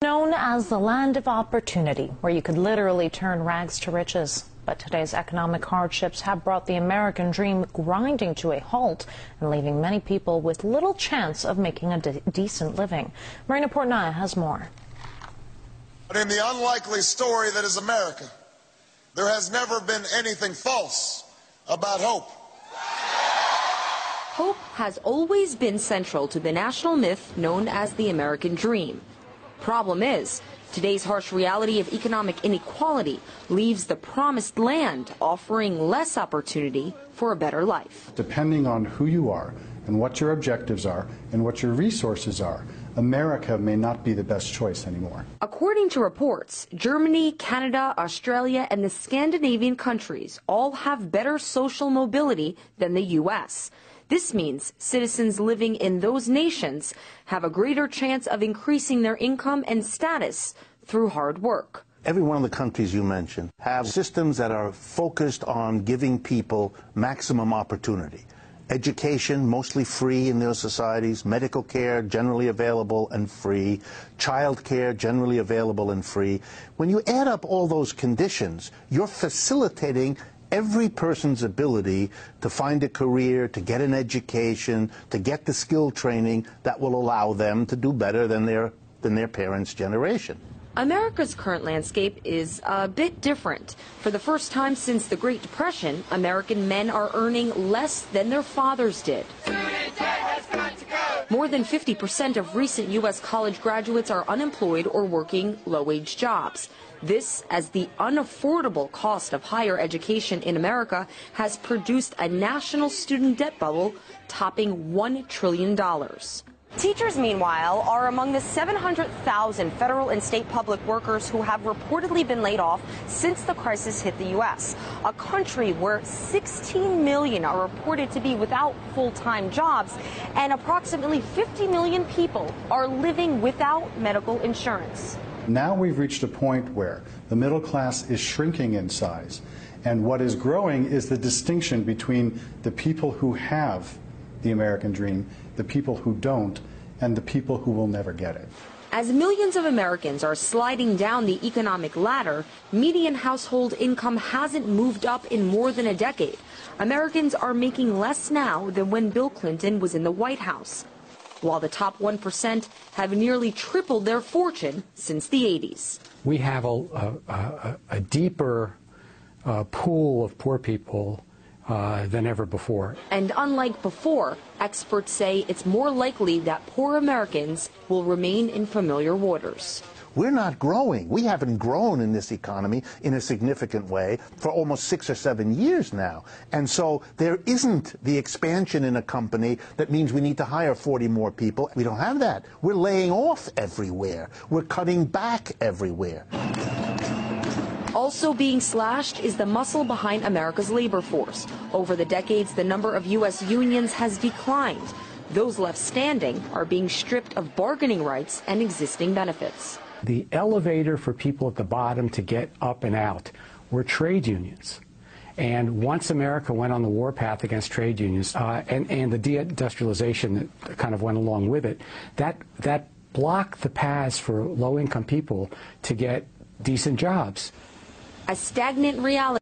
Known as the land of opportunity, where you could literally turn rags to riches. But today's economic hardships have brought the American dream grinding to a halt and leaving many people with little chance of making a decent living. Marina Portnaya has more. But in the unlikely story that is America, there has never been anything false about hope. Hope has always been central to the national myth known as the American dream. Problem is, today's harsh reality of economic inequality leaves the promised land offering less opportunity for a better life. Depending on who you are and what your objectives are and what your resources are, America may not be the best choice anymore. According to reports, Germany, Canada, Australia, and the Scandinavian countries all have better social mobility than the U.S. This means citizens living in those nations have a greater chance of increasing their income and status through hard work. Every one of the countries you mentioned have systems that are focused on giving people maximum opportunity. Education, mostly free in those societies, medical care, generally available and free, child care, generally available and free. When you add up all those conditions, you're facilitating every person's ability to find a career, to get an education, to get the skill training that will allow them to do better than their parents' generation. America's current landscape is a bit different. For the first time since the Great Depression, American men are earning less than their fathers did. More than 50% of recent U.S. college graduates are unemployed or working low-wage jobs. This, as the unaffordable cost of higher education in America has produced a national student debt bubble topping $1 trillion. Teachers, meanwhile, are among the 700,000 federal and state public workers who have reportedly been laid off since the crisis hit the U.S., a country where 16 million are reported to be without full-time jobs, and approximately 50 million people are living without medical insurance. Now we've reached a point where the middle class is shrinking in size, and what is growing is the distinction between the people who have the American dream, the people who don't, and the people who will never get it. As millions of Americans are sliding down the economic ladder, median household income hasn't moved up in more than a decade. Americans are making less now than when Bill Clinton was in the White House, while the top 1% have nearly tripled their fortune since the 80s. We have a deeper pool of poor people than ever before. And unlike before, experts say it's more likely that poor Americans will remain in familiar waters. We're not growing. We haven't grown in this economy in a significant way for almost 6 or 7 years now. And so there isn't the expansion in a company that means we need to hire 40 more people. We don't have that. We're laying off everywhere. We're cutting back everywhere. Also being slashed is the muscle behind America's labor force. Over the decades, the number of U.S. unions has declined. Those left standing are being stripped of bargaining rights and existing benefits. The elevator for people at the bottom to get up and out were trade unions. And once America went on the warpath against trade unions and the deindustrialization that kind of went along with it, that blocked the paths for low-income people to get decent jobs. A stagnant reality